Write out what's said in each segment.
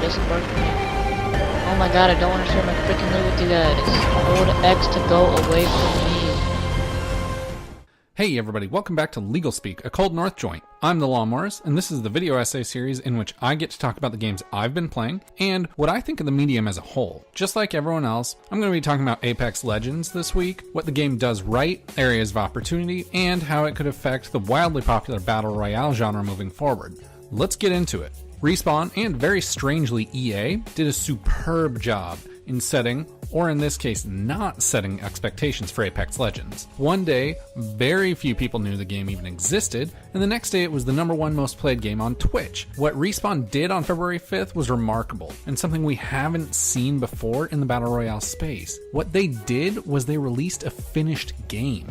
doesn't work for me. Oh my god, I don't want to share my freaking loot with you guys. Hold X to go away from me. Hey everybody, welcome back to LegalSpeak, a Cold North joint. I'm the Lawnmowers, and this is the video essay series in which I get to talk about the games I've been playing and what I think of the medium as a whole. Just like everyone else, I'm going to be talking about Apex Legends this week, what the game does right, areas of opportunity, and how it could affect the wildly popular Battle Royale genre moving forward. Let's get into it. Respawn, and very strangely EA, did a superb job in setting, or in this case, not setting expectations for Apex Legends. One day, very few people knew the game even existed, and the next day it was the #1 most played game on Twitch. What Respawn did on February 5th was remarkable, and something we haven't seen before in the Battle Royale space. What they did was they released a finished game.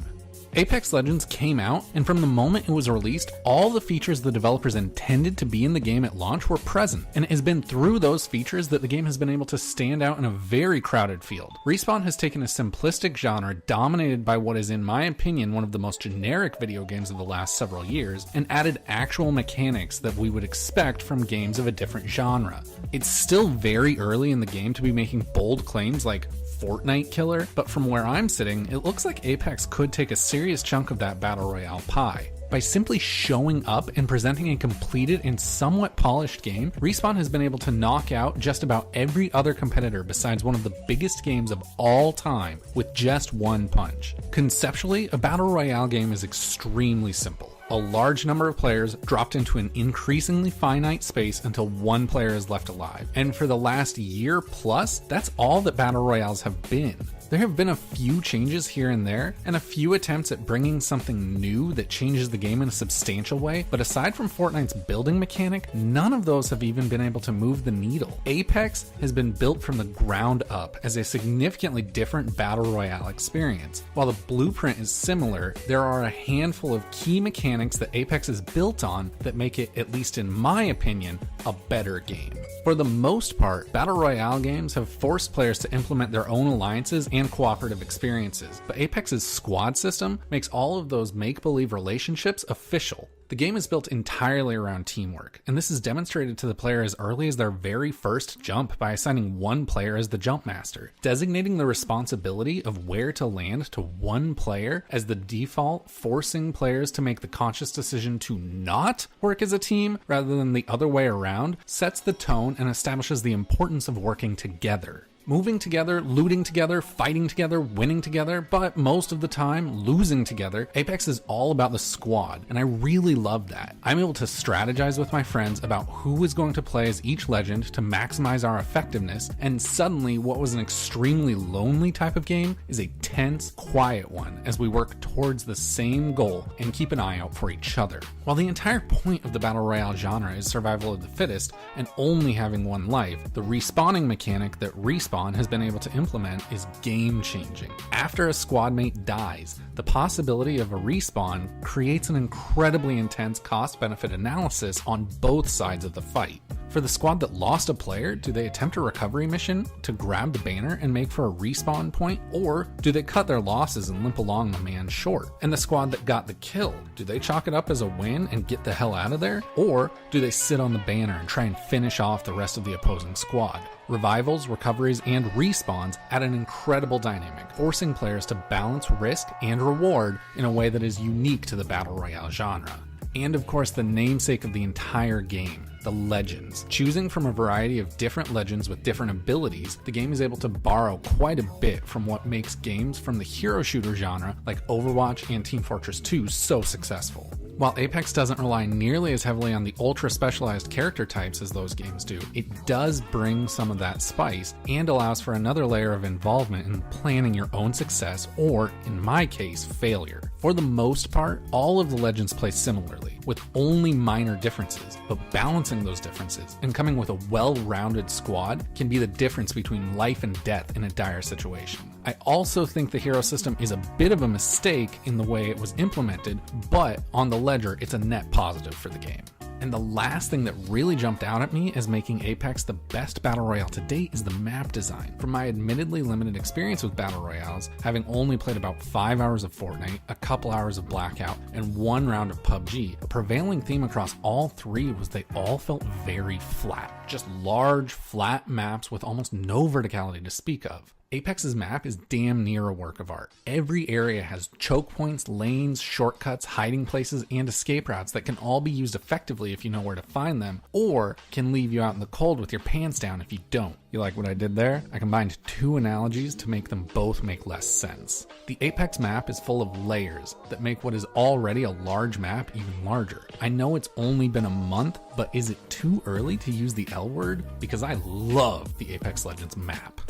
Apex Legends came out, and from the moment it was released, all the features the developers intended to be in the game at launch were present, and it has been through those features that the game has been able to stand out in a very crowded field. Respawn has taken a simplistic genre dominated by what is, in my opinion, one of the most generic video games of the last several years, and added actual mechanics that we would expect from games of a different genre. It's still very early in the game to be making bold claims like Fortnite killer, but from where I'm sitting, it looks like Apex could take a serious chunk of that Battle Royale pie. By simply showing up and presenting a completed and somewhat polished game, Respawn has been able to knock out just about every other competitor besides one of the biggest games of all time with just one punch. Conceptually, a Battle Royale game is extremely simple. A large number of players dropped into an increasingly finite space until one player is left alive. And for the last year plus, that's all that Battle Royales have been. There have been a few changes here and there, and a few attempts at bringing something new that changes the game in a substantial way, but aside from Fortnite's building mechanic, none of those have even been able to move the needle. Apex has been built from the ground up as a significantly different Battle Royale experience. While the blueprint is similar, there are a handful of key mechanics that Apex is built on that make it, at least in my opinion, a better game. For the most part, Battle Royale games have forced players to implement their own alliances and cooperative experiences, but Apex's squad system makes all of those make-believe relationships official. The game is built entirely around teamwork, and this is demonstrated to the player as early as their very first jump by assigning one player as the jump master, designating the responsibility of where to land to one player as the default, forcing players to make the conscious decision to not work as a team rather than the other way around, sets the tone and establishes the importance of working together. Moving together, looting together, fighting together, winning together, but most of the time, losing together, Apex is all about the squad, and I really love that. I'm able to strategize with my friends about who is going to play as each legend to maximize our effectiveness, and suddenly what was an extremely lonely type of game is a tense, quiet one as we work towards the same goal and keep an eye out for each other. While the entire point of the Battle Royale genre is survival of the fittest and only having one life, the respawning mechanic that Respawn has been able to implement is game-changing. After a squad mate dies, the possibility of a respawn creates an incredibly intense cost-benefit analysis on both sides of the fight. For the squad that lost a player, do they attempt a recovery mission to grab the banner and make for a respawn point, or do they cut their losses and limp along a man short? And the squad that got the kill, do they chalk it up as a win and get the hell out of there, or do they sit on the banner and try and finish off the rest of the opposing squad? Revivals, recoveries, and respawns add an incredible dynamic, forcing players to balance risk and reward in a way that is unique to the Battle Royale genre. And of course, the namesake of the entire game, the legends. Choosing from a variety of different legends with different abilities, the game is able to borrow quite a bit from what makes games from the hero shooter genre like Overwatch and Team Fortress 2 so successful. While Apex doesn't rely nearly as heavily on the ultra-specialized character types as those games do, it does bring some of that spice and allows for another layer of involvement in planning your own success or, in my case, failure. For the most part, all of the legends play similarly, with only minor differences, but balancing those differences and coming with a well-rounded squad can be the difference between life and death in a dire situation. I also think the hero system is a bit of a mistake in the way it was implemented, but on the ledger, it's a net positive for the game. And the last thing that really jumped out at me as making Apex the best Battle Royale to date is the map design. From my admittedly limited experience with Battle Royales, having only played about 5 hours of Fortnite, a couple hours of Blackout, and 1 round of PUBG, a prevailing theme across all 3 was they all felt very flat. Just large, flat maps with almost no verticality to speak of. Apex's map is damn near a work of art. Every area has choke points, lanes, shortcuts, hiding places, and escape routes that can all be used effectively if you know where to find them, or can leave you out in the cold with your pants down if you don't. You like what I did there? I combined 2 analogies to make them both make less sense. The Apex map is full of layers that make what is already a large map even larger. I know it's only been a month, but is it too early to use the L word? Because I love the Apex Legends map.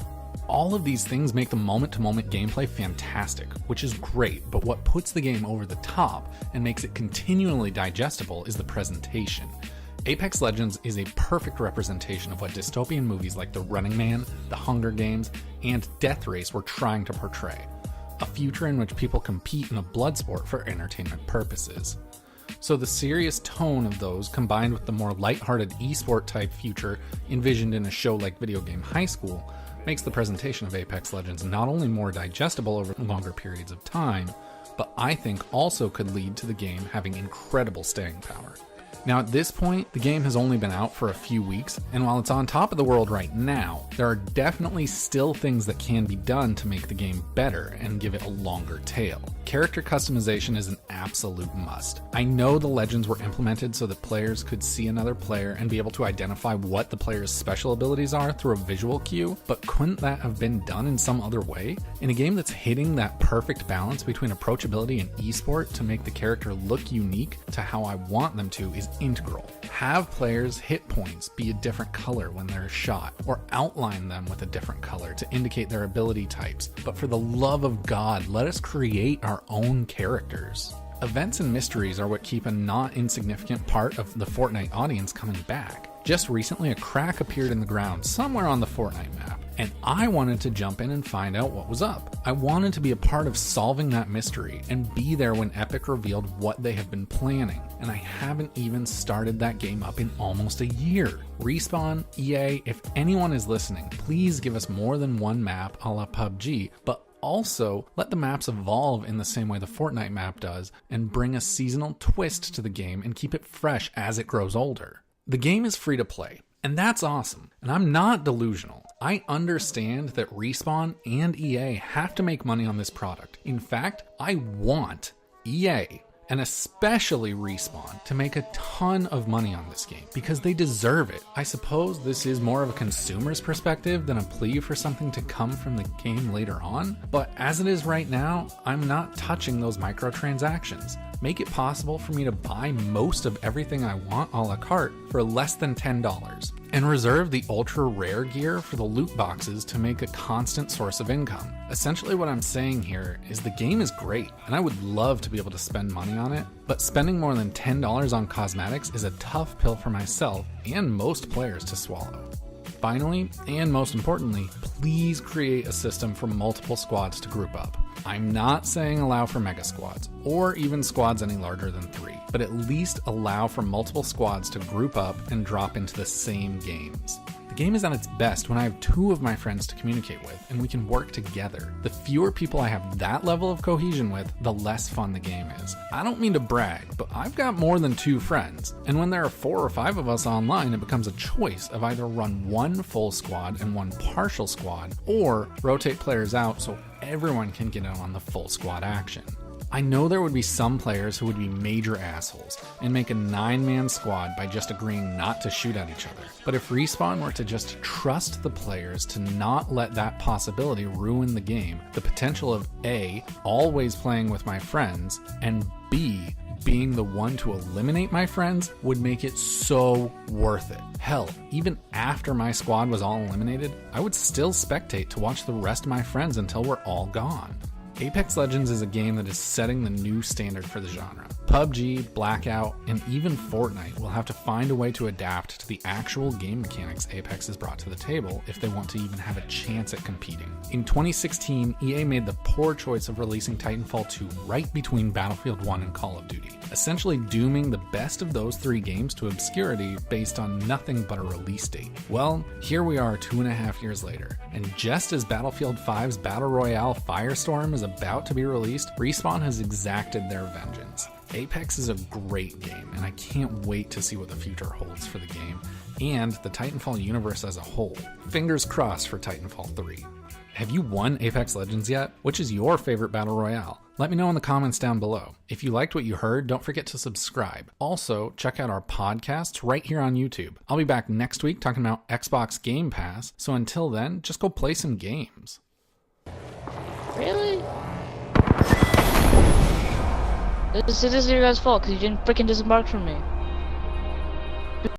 All of these things make the moment-to-moment gameplay fantastic, which is great, but what puts the game over the top and makes it continually digestible is the presentation. Apex Legends is a perfect representation of what dystopian movies like The Running Man, The Hunger Games, and Death Race were trying to portray. A future in which people compete in a blood sport for entertainment purposes. So the serious tone of those, combined with the more lighthearted esport type future envisioned in a show like Video Game High School, makes the presentation of Apex Legends not only more digestible over longer periods of time, but I think also could lead to the game having incredible staying power. Now at this point, the game has only been out for a few weeks, and while it's on top of the world right now, there are definitely still things that can be done to make the game better and give it a longer tail. Character customization is an absolute must. I know the legends were implemented so that players could see another player and be able to identify what the player's special abilities are through a visual cue, but couldn't that have been done in some other way? In a game that's hitting that perfect balance between approachability and esport to make the character look unique to how I want them to is integral. Have players' hit points be a different color when they're shot, or outline them with a different color to indicate their ability types. But for the love of God, let us create our own characters. Events and mysteries are what keep a not insignificant part of the Fortnite audience coming back. Just recently, a crack appeared in the ground somewhere on the Fortnite map, and I wanted to jump in and find out what was up. I wanted to be a part of solving that mystery and be there when Epic revealed what they have been planning, and I haven't even started that game up in almost a year. Respawn, EA, if anyone is listening, please give us more than one map a la PUBG, but also let the maps evolve in the same way the Fortnite map does and bring a seasonal twist to the game and keep it fresh as it grows older. The game is free to play, and that's awesome, and I'm not delusional. I understand that Respawn and EA have to make money on this product. In fact, I want EA, and especially Respawn, to make a ton of money on this game, because they deserve it. I suppose this is more of a consumer's perspective than a plea for something to come from the game later on, but as it is right now, I'm not touching those microtransactions. Make it possible for me to buy most of everything I want a la carte for less than $10, and reserve the ultra rare gear for the loot boxes to make a constant source of income. Essentially what I'm saying here is the game is great, and I would love to be able to spend money on it, but spending more than $10 on cosmetics is a tough pill for myself and most players to swallow. Finally, and most importantly, please create a system for multiple squads to group up. I'm not saying allow for mega squads, or even squads any larger than 3, but at least allow for multiple squads to group up and drop into the same games. The game is at its best when I have 2 of my friends to communicate with, and we can work together. The fewer people I have that level of cohesion with, the less fun the game is. I don't mean to brag, but I've got more than 2 friends, and when there are 4 or 5 of us online, it becomes a choice of either run 1 full squad and 1 partial squad, or rotate players out so everyone can get in on the full squad action. I know there would be some players who would be major assholes and make a 9-man squad by just agreeing not to shoot at each other. But if Respawn were to just trust the players to not let that possibility ruin the game, the potential of A, always playing with my friends, and B, being the one to eliminate my friends would make it so worth it. Hell, even after my squad was all eliminated, I would still spectate to watch the rest of my friends until we're all gone. Apex Legends is a game that is setting the new standard for the genre. PUBG, Blackout, and even Fortnite will have to find a way to adapt to the actual game mechanics Apex has brought to the table if they want to even have a chance at competing. In 2016, EA made the poor choice of releasing Titanfall 2 right between Battlefield 1 and Call of Duty, essentially dooming the best of those three games to obscurity based on nothing but a release date. Well, here we are 2.5 years later, and just as Battlefield 5's Battle Royale Firestorm is about to be released, Respawn has exacted their vengeance. Apex is a great game, and I can't wait to see what the future holds for the game and the Titanfall universe as a whole. Fingers crossed for Titanfall 3. Have you won Apex Legends yet? Which is your favorite Battle Royale? Let me know in the comments down below. If you liked what you heard, don't forget to subscribe. Also, check out our podcasts right here on YouTube. I'll be back next week talking about Xbox Game Pass, so until then, just go play some games. Really? This is your guys' fault because you didn't freaking disembark from me.